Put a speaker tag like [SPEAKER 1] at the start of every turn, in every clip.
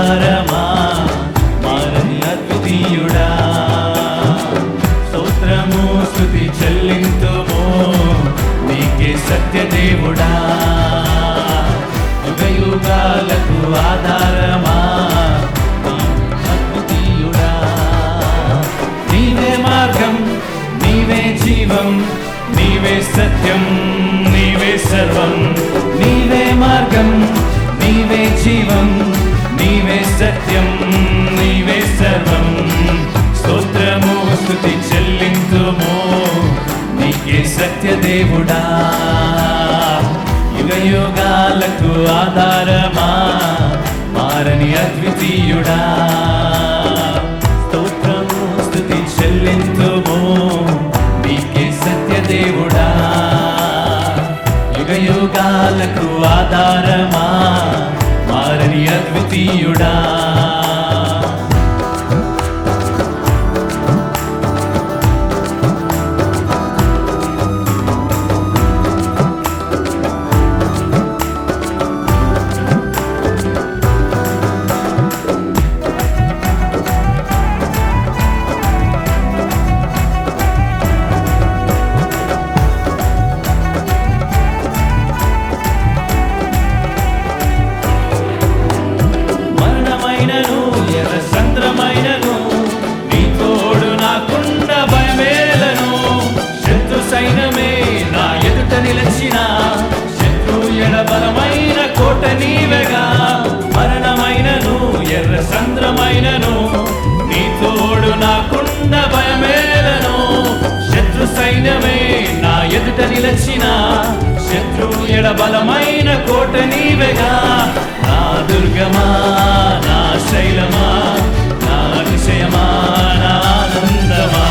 [SPEAKER 1] ఆధారమా మారని అద్వితీయుడా స్తోత్రము స్తుతి చెల్లింతుము నీకే సత్యదేవుడా యుగ యుగాలకు ఆధారమా అద్వితీయుడా నీవే మార్గం నీవే జీవం నీవే సత్యం నీవే సర్వం నీవే మార్గం నీవే జీవం నీవే సత్యం నీవే సర్వం స్తోత్రము స్తుతి చెల్లింతుము నీకే సత్యదేవుడా యుగ యుగాలకు ఆధారమా మారని అద్వితీయుడా స్తోత్రము స్తుతి చెల్లింతుము నీకే సత్యదేవుడా యుగ యుగాలకు ఆధారమా మారని అద్వితీయుడా సంద్రమైనను నీ తోడు నాకుండ భయమేలను శత్రు సైన్యమే నా ఎదుట నిలచిన శత్రు ఎడబలమైన కోట నీవెగా మరణమైనను ఎర్ర సంద్రమైనను నీ తోడు నాకుండ భయమేలను శత్రు సైన్యమే నా ఎదుట నిలచిన శత్రు ఎడబలమైన కోట నీవెగా నా దుర్గమా నా శైలమా నా విషయమా నా ఆనందమా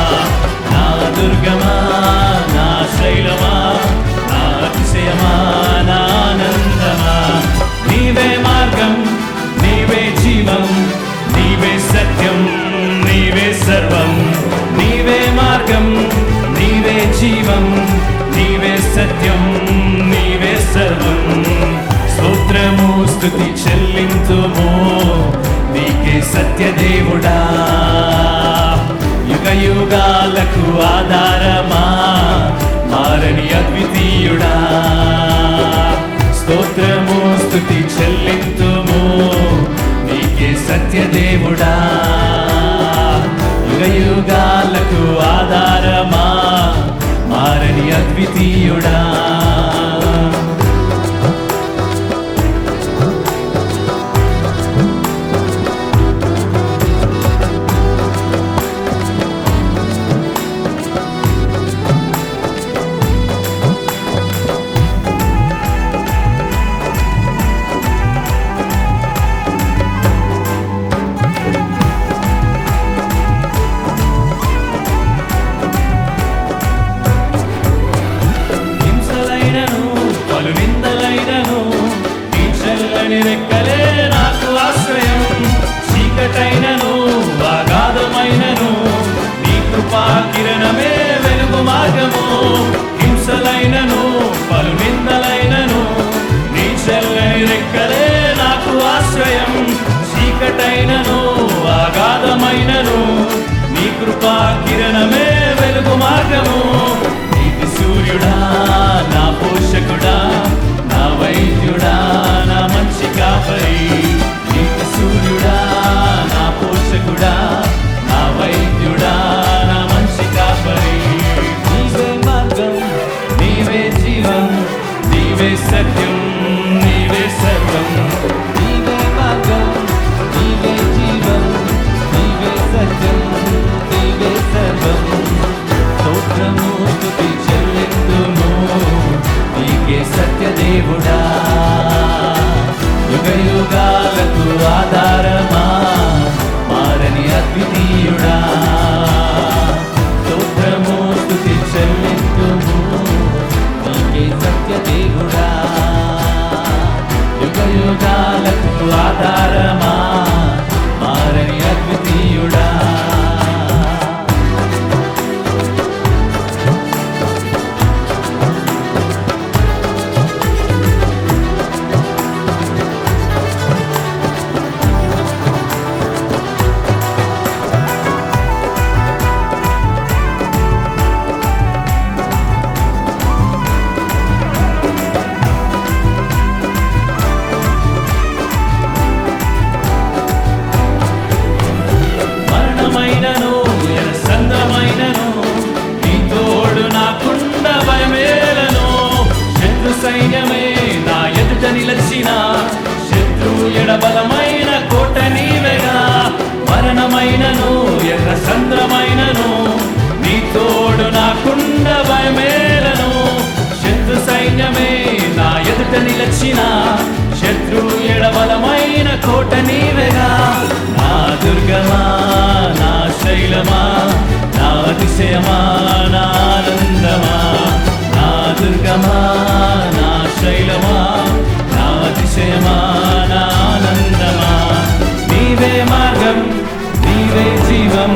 [SPEAKER 1] నా దుర్గమా నా శైలమా నా విషయమా నా ఆనందమా నీవే మార్గం నీవే జీవం నీవే సత్యం నీవే సర్వం నీవే మార్గం నీవే జీవం నీవే సత్యం నీవే సర్వం స్తోత్రము స్తుతి చెల్లింతుము నీకే సత్యదేవుడా యుగ యుగాలకు ఆధారమా మారని అద్వితీయుడా స్తోత్రము స్తుతి చెల్లింతుము నీకే సత్యదేవుడా యుగ యుగాలకు ఆధారమా మారని అద్వితీయుడా రెక్కలే నాకు ఆశ్రయం చీకటైనను అగాధమైనను నీ కృపా కిరణమే వెలుగు మార్గము హింసలైనను పలు నిందలైనను నీ చల్లని రెక్కలే నాకు ఆశ్రయం చీకటైనను అగాధమైనను నీ కృపా కిరణమే వెలుగు మార్గము నీతి సూర్యుడా నా పోషకుడా నా వైద్యుడా నా మంచి కాపరి నీతి సూర్యుడా నా పోషకుడా నా వైద్యుడా నా మంచి కాపరి నీవే మార్గం నీవే జీవం నీవే సత్యం నీవే సర్వం నీవే మార్గం నీవే జీవం నీవే సత్యం నీవే సర్వం స్తోత్రము స్తుతి చెల్లింతుము నీకే సత్యదేవుడా యుగ యుగాలకు ఆధారమా మారని అద్వితీయుడా స్తోత్రము స్తుతి చెల్లింతుము నీకే సత్యదేవుడా యుగ యుగాలకు ఆధారమా మారని అద్వితీయుడా ఎడబలమైన కోట నీవేగా. మరణమైనను ఎర్ర సంద్రమైనను నీ తోడు నాకుండ భయమేలను. శత్రు సైన్యమే నా ఎదుట నిలచిన శత్రు ఎడబలమైన కోట నీవేగా. నా దుర్గమా నా శైలమా నా అతిశయమా నా ఆనందమా. నా దుర్గమా నా శైలమా నా అతిశయమా నా ఆనందమా. నీవే మార్గం నీవే జీవం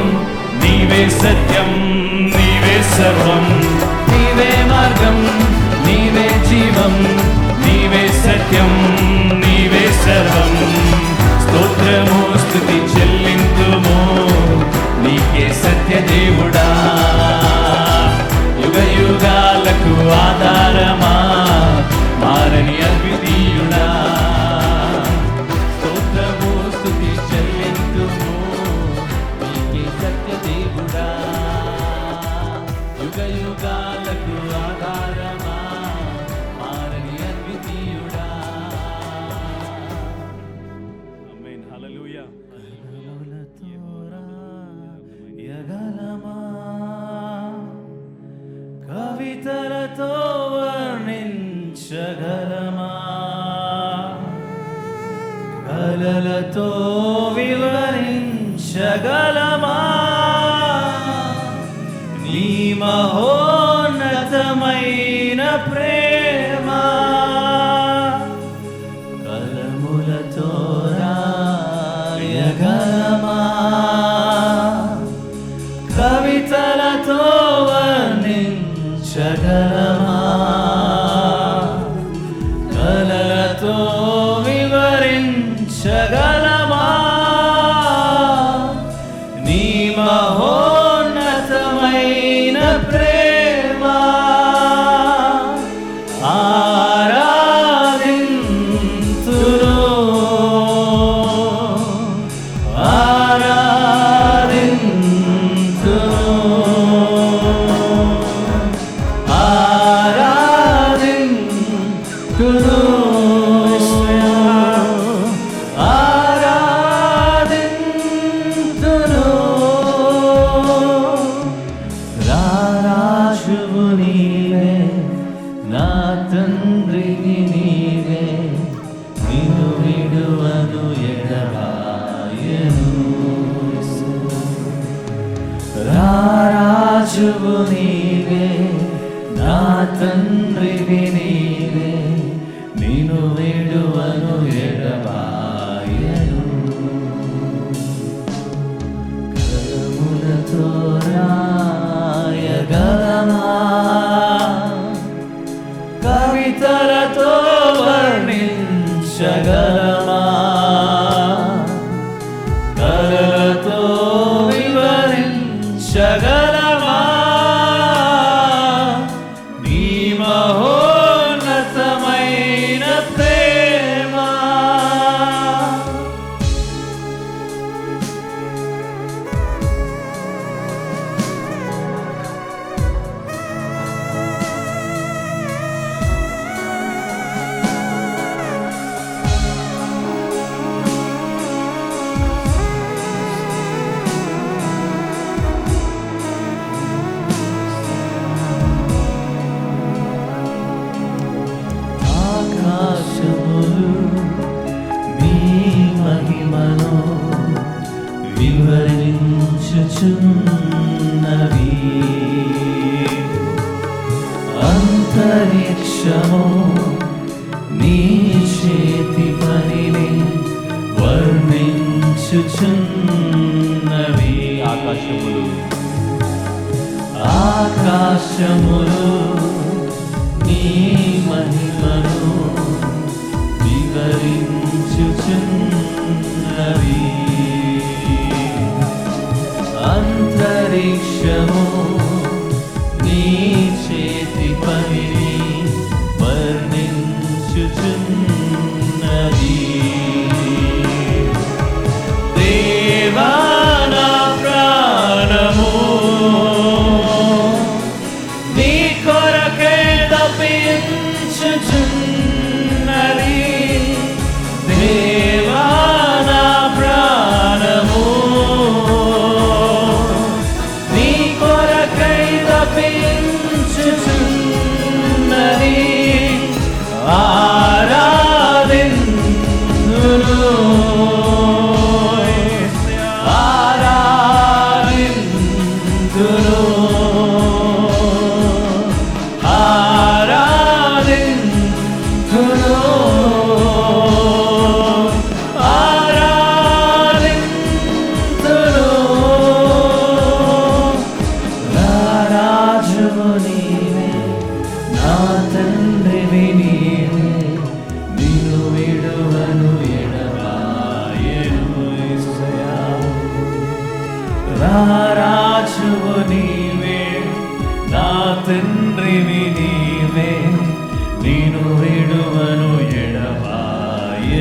[SPEAKER 1] నీవే సత్యం నీవే సర్వం. నీవే మార్గం నీవే జీవం నీవే సత్యం నీవే సర్వం. స్తోత్రము స్తుతి చెల్లింతుము నీకే సత్య దేవుడా. యుగ యుగాలకు ఆధారమా మారని అద్వితీయుడా. స్తోత్రము స్తుతి చెల్లింతుము నీకే సత్య దేవుడా. యుగ యుగాలకు ఆధారమా మారని అద్వితీయుడా. ఆమేన్ హల్లెలూయా. యగలమా కవితలతో వర్ణించగలమా. కలలతో వివరించగలమా. నీ మహోన్నతమైన ప్రేమ కలములతో రాయగలమా. కవితలతో వర్ణించగలమా. కలలతో వివరించగలమా. నీ మహోన్నతమైన ప్రేమ ఆరాధింతును ఆరాధింతును ఆరాధింతును ఆరాధింతును. రారాజువు నీవే నా తండ్రిని నీవే నిన్ను విడువను ఎడబాయను. రారాజువు నీవే నా తండ్రిని నీవే నిన్ను విడువను ఎడబాయను. కలములతో రాయగలమా. కవితలతో వర్ణించగలమా. కలలతో వివరించగలమా. నీ మహోన్నతమైన ప్రేమ ఆకాశములు నీ మహిమను వివరించుచున్నవి. అంతరిక్షము నీ చేతి పనిని వర్ణించుచున్నవి. ఆకాశములు నీ మహిమను వివరించుచున్నవి. అంతరిక్షము నీ చేతి పనిని వర్ణించుచున్నది. దేవా నా ప్రాణము నీ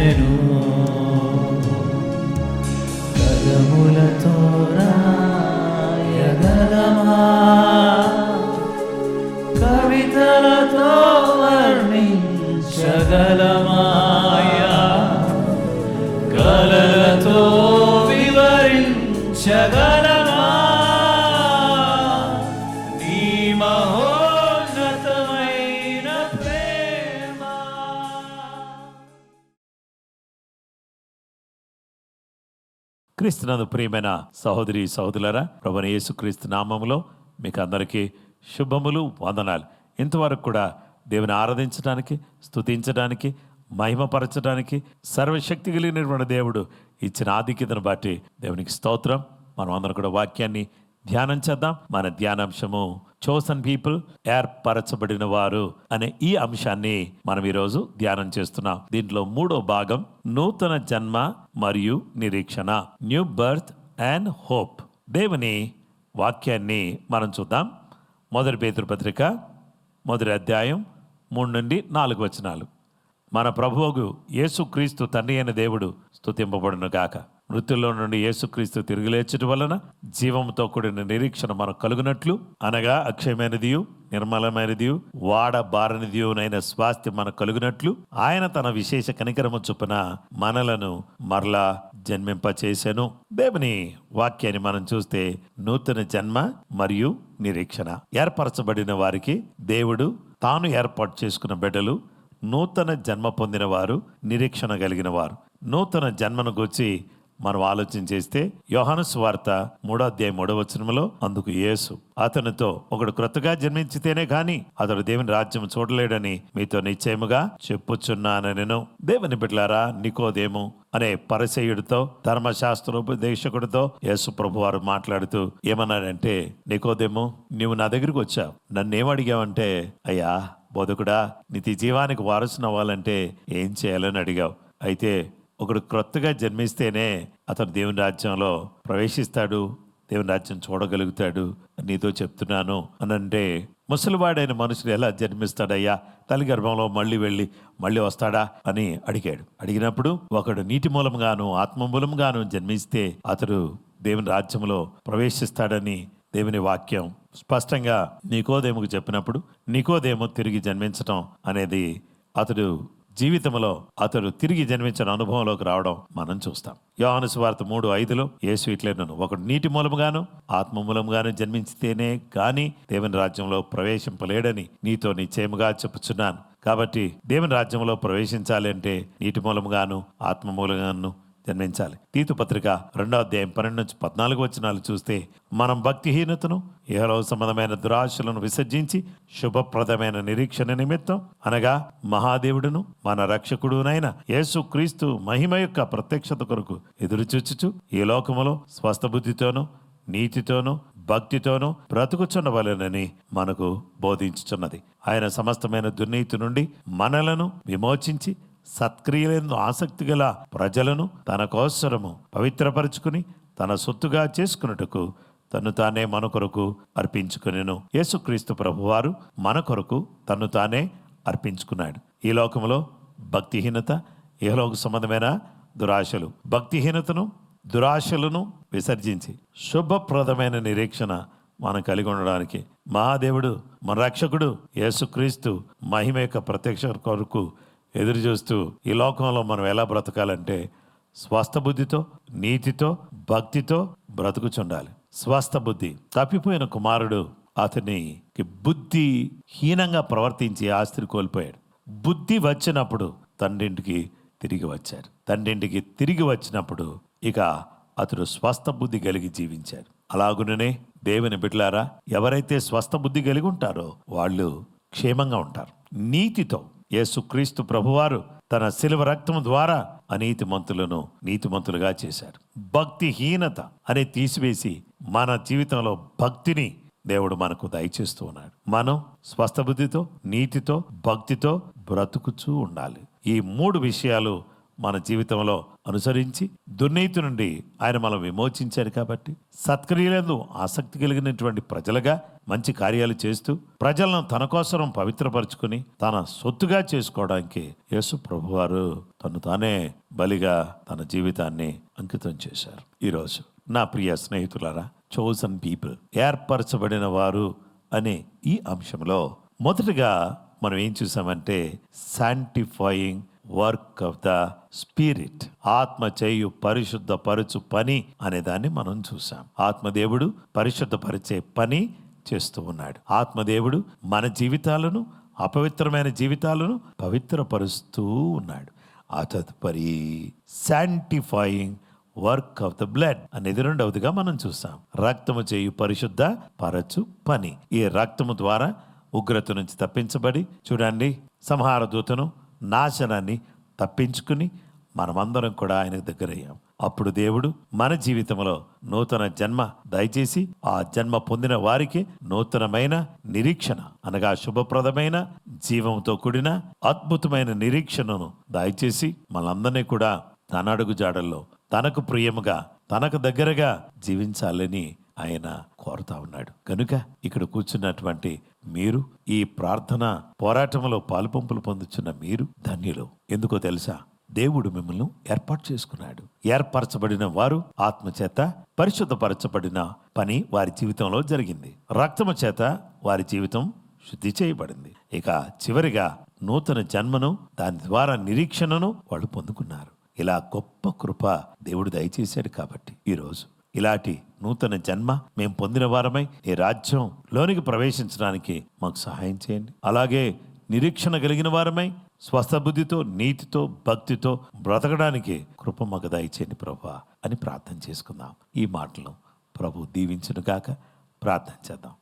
[SPEAKER 1] చేయను కలములతో రాయగలమా కవితలతో వర్ణించగలమాయా కలలతో వివరించగలమా నీ మహోన్నతమైన ప్రేమ.
[SPEAKER 2] క్రీస్తునందు ప్రియమైన సహోదరి సహోదరులారా, ప్రభువైన యేసుక్రీస్తు నామములో మీకు అందరికీ శుభములు, వందనాలు. ఇంతవరకు కూడా దేవుని ఆరాధించడానికి, స్తుతించడానికి, మహిమపరచడానికి సర్వశక్తి కలిగినటువంటి దేవుడు ఇచ్చిన ఆధిక్యతను బట్టి దేవునికి స్తోత్రం. మనం అందరం కూడా వాక్యాన్ని ధ్యానం చేద్దాం. మన ధ్యానాంశము చోసన్ పీపుల్, ఏర్పరచబడిన వారు అనే ఈ అంశాన్ని మనం ఈరోజు ధ్యానం చేస్తున్నాం. దీంట్లో 3వ భాగం నూతన జన్మ మరియు నిరీక్షణ, న్యూ బర్త్ అండ్ హోప్. దేవుని వాక్యాన్ని మనం చూద్దాం. 1 పేతురు పత్రిక 1వ అధ్యాయం 3 నుండి 4 వచనాలు. మన ప్రభువుకు యేసుక్రీస్తు తండ్రి అయిన దేవుడు స్తుతింపబడును గాక. మృతుల్లో నుండి యేసుక్రీస్తు తిరిగి లేచుట వలన జీవంతో కూడిన నిరీక్షణ మనకు కలుగునట్లు, అనగా అక్షయమైనదియు నిర్మలమైనదియు వాడబారనిదియునైన స్వాస్థ్యం మనకు కలుగునట్లు ఆయన తన విశేష కనికరము చొప్పున మనలను మరలా జన్మింపచేసెను. దేవుని వాక్యాన్ని మనం చూస్తే నూతన జన్మ మరియు నిరీక్షణ. ఏర్పరచబడిన వారికి దేవుడు తాను ఏర్పాటు చేసుకున్న బిడ్డలు, నూతన జన్మ పొందిన వారు, నిరీక్షణ కలిగిన వారు. నూతన జన్మను గురించి మనం ఆలోచన చేస్తే యోహాను సువార్త 3వ అధ్యాయం 3వ వచనములో అందుకు యేసు అతనితో ఒకడు క్రొత్తగా జన్మించితేనే గాని అతడు దేవుని రాజ్యం చూడలేడని మీతో నిశ్చయముగా చెప్పుచున్నానెను. దేవుని బిడ్డలారా, నికోదేము అనే పరిసయ్యుడితో, ధర్మశాస్త్రోపదేశకుడితో యేసు ప్రభువారు మాట్లాడుతూ ఏమన్నాడంటే, నికోదేము, నీవు నా దగ్గరికి వచ్చావు, నన్నేం అడిగావంటే, అయ్యా బోధకుడా, నిత్య జీవానికి వారసుని అవ్వాలంటే ఏం చేయాలని అడిగావు. అయితే ఒకడు క్రొత్తగా జన్మిస్తేనే అతను దేవుని రాజ్యంలో ప్రవేశిస్తాడు, దేవుని రాజ్యం చూడగలుగుతాడు నీతో చెప్తున్నాను అనంటే, ముసలివాడైన మనుషులు ఎలా జన్మిస్తాడయ్యా, తల్లి గర్భంలో మళ్ళీ వస్తాడా అని అడిగాడు. అడిగినప్పుడు ఒకడు నీటి మూలంగాను ఆత్మ మూలంగాను జన్మిస్తే అతడు దేవుని రాజ్యంలో ప్రవేశిస్తాడని దేవుని వాక్యం స్పష్టంగా నికోదేముకు చెప్పినప్పుడు, నికోదేము తిరిగి జన్మించటం అనేది అతడు జీవితంలో అతడు తిరిగి జన్మించిన అనుభవంలోకి రావడం మనం చూస్తాం. యోహాను సువార్త 3:5 యేసు ఇట్లనెను, ఒకడు నీటి మూలముగాను ఆత్మ మూలముగాను జన్మించితేనే గాని దేవుని రాజ్యంలో ప్రవేశింపలేడని నీతో నిశ్చయముగా చెప్పుచున్నాను. కాబట్టి దేవుని రాజ్యంలో ప్రవేశించాలి అంటే నీటి మూలముగాను ఆత్మ మూలంగాను జన్మించాలి. తీతు పత్రిక 2వ అధ్యాయం 12 నుంచి 14 వచనాలు చూస్తే, మనం భక్తిహీనతను, ఇహలోక సంబంధమైన దురాశలను విసర్జించి శుభప్రదమైన నిరీక్షణ నిమిత్తం, అనగా మహాదేవుడును మన రక్షకుడునైన యేసుక్రీస్తు మహిమ యొక్క ప్రత్యక్షత కొరకు ఎదురుచూచుచు ఈ లోకములో స్వస్థ బుద్ధితోనూ నీతితోనూ భక్తితోనూ బ్రతుకుచున్నవలెనని మనకు బోధించుచున్నది. ఆయన సమస్తమైన దుర్నీతి నుండి మనలను విమోచించి సత్క్రియలందు ఆసక్తి గల ప్రజలను తన కోసరము పవిత్రపరుచుకుని తన సొత్తుగా చేసుకున్నట్టుకు తను తానే మన కొరకు అర్పించుకునేను. యేసుక్రీస్తు ప్రభువారు మన కొరకు తను తానే అర్పించుకున్నాడు. ఈ లోకంలో భక్తిహీనత, ఇహలోక సంబంధమైన దురాశలు, భక్తిహీనతను దురాశలను విసర్జించి శుభప్రదమైన నిరీక్షణ మనం కలిగి ఉండడానికి మహాదేవుడు మన రక్షకుడు యేసుక్రీస్తు మహిమ యొక్క ప్రత్యక్ష కొరకు ఎదురు చూస్తూ ఈ లోకంలో మనం ఎలా బ్రతకాలంటే స్వస్థ బుద్ధితో, నీతితో, భక్తితో బ్రతుకుచుండాలి. స్వస్థ బుద్ధి. తప్పిపోయిన కుమారుడు అతనికి బుద్ధి హీనంగా ప్రవర్తించి ఆస్తిని కోల్పోయాడు. బుద్ధి వచ్చినప్పుడు తండ్రింటికి తిరిగి వచ్చారు. తండ్రింటికి తిరిగి వచ్చినప్పుడు ఇక అతడు స్వస్థ బుద్ధి కలిగి జీవించారు. అలాగుననే దేవుని బిడ్డలారా, ఎవరైతే స్వస్థ బుద్ధి కలిగి ఉంటారో వాళ్ళు క్షేమంగా ఉంటారు. నీతితో యేసుక్రీస్తు ప్రభువారు తన శిలువ రక్తము ద్వారా అనీతిమంతులను నీతిమంతులుగా చేశారు. భక్తిహీనత అని తీసివేసి మన జీవితంలో భక్తిని దేవుడు మనకు దయచేస్తూ ఉన్నాడు. మనం స్వస్థ బుద్ధితో, నీతితో, భక్తితో బ్రతుకుచూ ఉండాలి. ఈ 3 విషయాలు మన జీవితంలో అనుసరించి దుర్నీతి నుండి ఆయన మనం విమోచించాడు కాబట్టి సత్క్రియలందు ఆసక్తి కలిగినటువంటి ప్రజలుగా మంచి కార్యాలు చేస్తూ ప్రజలను తన కోసం పవిత్రపరుచుకుని తన సొత్తుగా చేసుకోవడానికి యేసు ప్రభువారు తను తానే బలిగా తన జీవితాన్ని అంకితం చేశారు. ఈరోజు నా ప్రియ స్నేహితులారా, చోజన్ పీపుల్, ఏర్పరచబడిన వారు అనే ఈ అంశంలో మొదటగా మనం ఏం చూసామంటే sanctifying work of the spirit, ఆత్మ చేయు పరిశుద్ధపరచు పని అనే దాన్ని మనం చూసాం. ఆత్మదేవుడు పరిశుద్ధపరిచే పని చేస్తూ ఉన్నాడు. ఆత్మదేవుడు మన జీవితాలను, అపవిత్రమైన జీవితాలను పవిత్రపరుస్తూ ఉన్నాడు. ఆ తదుపరి sanctifying work of the blood అనేది రెండవదిగా మనం చూసాం. రక్తము చేయు పరిశుద్ధ పరచు పని. ఈ రక్తము ద్వారా ఉగ్రత నుంచి తప్పించబడి, చూడండి, సంహార దూతను, నాశనాన్ని తప్పించుకుని మనమందరం కూడా ఆయన దగ్గరయ్యాం. అప్పుడు దేవుడు మన జీవితంలో నూతన జన్మ దయచేసి ఆ జన్మ పొందిన వారికి నూతనమైన నిరీక్షణ అనగా శుభప్రదమైన జీవంతో కూడిన అద్భుతమైన నిరీక్షణను దయచేసి మనందరినీ కూడా తన అడుగు జాడల్లో తనకు ప్రియముగా, తనకు దగ్గరగా జీవించాలని ఆయన కోరుతా ఉన్నాడు. కనుక ఇక్కడ కూర్చున్నటువంటి మీరు, ఈ ప్రార్థన పోరాటంలో పాలుపంపులు పొందుతున్న మీరు ధన్యులు. ఎందుకో తెలుసా? దేవుడు మిమ్మల్ని ఏర్పాటు చేసుకున్నాడు. ఏర్పరచబడిన వారు ఆత్మచేత పరిశుద్ధపరచబడిన పని వారి జీవితంలో జరిగింది. రక్తము చేత వారి జీవితం శుద్ధి చేయబడింది. ఇక చివరిగా నూతన జన్మను, దాని ద్వారా నిరీక్షణను వాళ్ళు పొందుకున్నారు. ఇలా గొప్ప కృప దేవుడు దయచేశాడు. కాబట్టి ఈరోజు ఇలాంటి నూతన జన్మ మేము పొందిన వారమై ఈ రాజ్యం లోనికి ప్రవేశించడానికి మాకు సహాయం చేయండి. అలాగే నిరీక్షణ కలిగిన వారమై స్వస్థ బుద్ధితో, నీతితో, భక్తితో బ్రతకడానికి కృప మాకు దయచేయండి ప్రభువా అని ప్రార్థన చేసుకుందాం. ఈ మాటలను ప్రభు దీవించును గాక. ప్రార్థన చేద్దాం.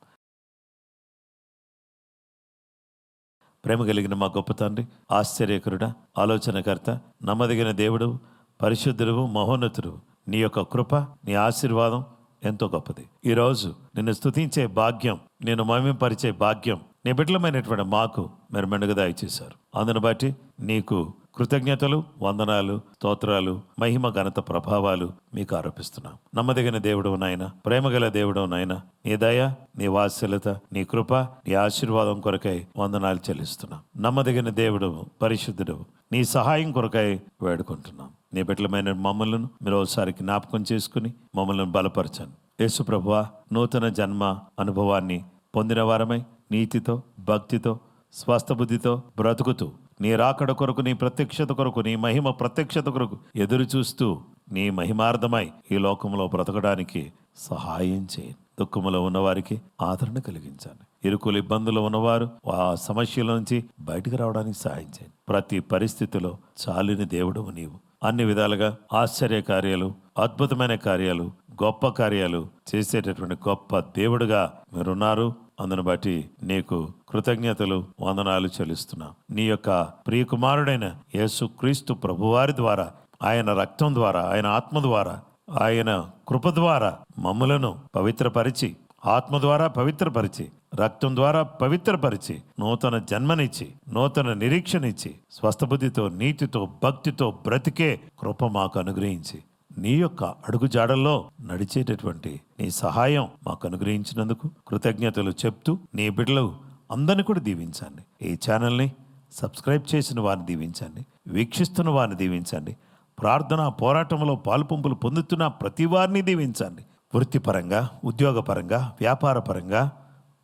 [SPEAKER 2] ప్రేమ కలిగిన మా గొప్ప తండ్రి, ఆశ్చర్యకరుడా, ఆలోచనకర్త, నమ్మదగిన దేవుడు, పరిశుద్ధుడు, మహోన్నతుడు, నీ యొక్క కృప, నీ ఆశీర్వాదం ఎంతో గొప్పది. ఈరోజు నిన్ను స్తుతించే భాగ్యం, నేను మహిమపరిచే భాగ్యం నీ బిడ్డలమైనటువంటి మాకు మీరు మెండుగా దయచేశారు. అందును బట్టి నీకు కృతజ్ఞతలు, వందనాలు, స్తోత్రాలు, మహిమ, ఘనత, ప్రభావాలు మీకు ఆరోపిస్తున్నాం. నమ్మదగిన దేవుడు నాయన, ప్రేమగల దేవుడు నాయన, నీ దయ, నీ వాత్సల్యత, నీ కృప, నీ ఆశీర్వాదం కొరకై వందనాలు చెల్లిస్తున్నాం. నమ్మదగిన దేవుడు, పరిశుద్ధుడు, నీ సహాయం కొరకై వేడుకుంటున్నాం. నీ బిడ్డలమైన మమ్మల్ని మీరు ఒకసారి జ్ఞాపకం చేసుకుని మమ్మల్ని బలపరచండి. యేసు ప్రభువా, నూతన జన్మ అనుభవాన్ని పొందిన వారమై నీతితో, భక్తితో, స్వస్థ బుద్ధితో బ్రతుకుతూ నీ రాకడ కొరకు, నీ ప్రత్యక్షత కొరకు, నీ మహిమ ప్రత్యక్షత కొరకు ఎదురు చూస్తూ నీ మహిమార్థమై ఈ లోకంలో బ్రతకడానికి సహాయం చేయండి. దుఃఖములో ఉన్నవారికి ఆదరణ కలిగించండి. ఇరుకులు, ఇబ్బందులు ఉన్నవారు ఆ సమస్యల నుంచి బయటకు రావడానికి సహాయం చేయండి. ప్రతి పరిస్థితిలో చాలిన దేవుడు నీవు. అన్ని విధాలుగా ఆశ్చర్య కార్యాలు, అద్భుతమైన కార్యాలు, గొప్ప కార్యాలు చేసేటటువంటి గొప్ప దేవుడుగా మీరున్నారు. అందును బట్టి నీకు కృతజ్ఞతలు, వందనాలు చెల్లిస్తున్నాం. నీ యొక్క ప్రియకుమారుడైన యేసు క్రీస్తు ప్రభువారి ద్వారా, ఆయన రక్తం ద్వారా, ఆయన ఆత్మ ద్వారా, ఆయన కృప ద్వారా మమ్ములను పవిత్రపరిచి, ఆత్మ ద్వారా పవిత్రపరిచి, రక్తం ద్వారా పవిత్రపరిచి, నూతన జన్మనిచ్చి, నూతన నిరీక్షనిచ్చి, స్వస్థబుద్ధితో, నీతితో, భక్తితో బ్రతికే కృప మాకు అనుగ్రహించి, నీ యొక్క అడుగు జాడల్లో నడిచేటటువంటి నీ సహాయం మాకు అనుగ్రహించినందుకు కృతజ్ఞతలు చెప్తూ నీ బిడ్డలు అందరిని కూడా దీవించండి. ఈ ఛానల్ని సబ్స్క్రైబ్ చేసిన వారిని దీవించండి, వీక్షిస్తున్న వారిని దీవించండి, ప్రార్థన పోరాటంలో పాలుపంపులు పొందుతున్న ప్రతి వారిని దీవించండి. వృత్తిపరంగా, ఉద్యోగపరంగా, వ్యాపారపరంగా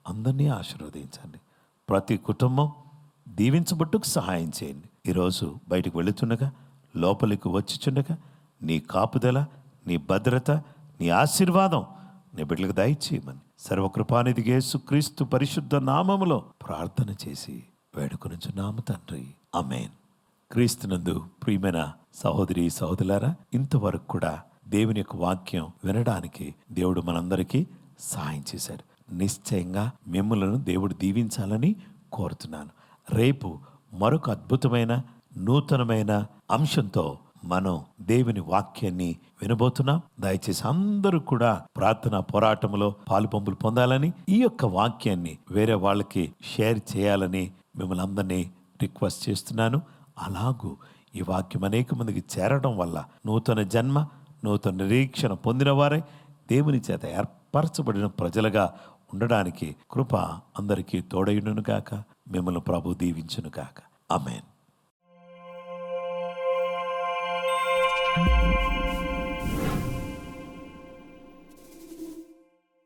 [SPEAKER 2] అందరినీ ఆశీర్వదించండి. ప్రతి కుటుంబం దీవించబట్టుకు సహాయం చేయండి. ఈరోజు బయటకు వెళుతుండగా, లోపలికి వచ్చిచుండగా నీ కాపుదల, నీ భద్రత, నీ ఆశీర్వాదం నీ బిడ్డలకు దయచేయమని సర్వకృపానిధి యేసుక్రీస్తు పరిశుద్ధ నామములో ప్రార్థన చేసి వేడుకొనుచున్నాము తండ్రి. ఆమేన్. క్రీస్తునందు ప్రియమైన సహోదరి సహోదరులారా, ఇంతవరకు కూడా దేవుని యొక్క వాక్యం వినడానికి దేవుడు మనందరికీ సహాయం చేశారు. నిశ్చయంగా మిమ్మలను దేవుడు దీవించాలని కోరుతున్నాను. రేపు మరొక అద్భుతమైన నూతనమైన అంశంతో మనం దేవుని వాక్యాన్ని వినబోతున్నాం. దయచేసి అందరూ కూడా ప్రార్థన పోరాటంలో పాలుపంపులు పొందాలని, ఈ యొక్క వాక్యాన్ని వేరే వాళ్ళకి షేర్ చేయాలని మిమ్మల్ని అందరినీ రిక్వెస్ట్ చేస్తున్నాను. అలాగూ ఈ వాక్యం అనేక మందికి చేరడం వల్ల నూతన జన్మ, నూతన నిరీక్షణ పొందిన వారే దేవుని చేత ఏర్పరచబడిన ప్రజలుగా ఉండడానికి కృప అందరికీ తోడైయును గాక. మిమ్మల్ని ప్రభు దీవించును గాక. ఆమేన్.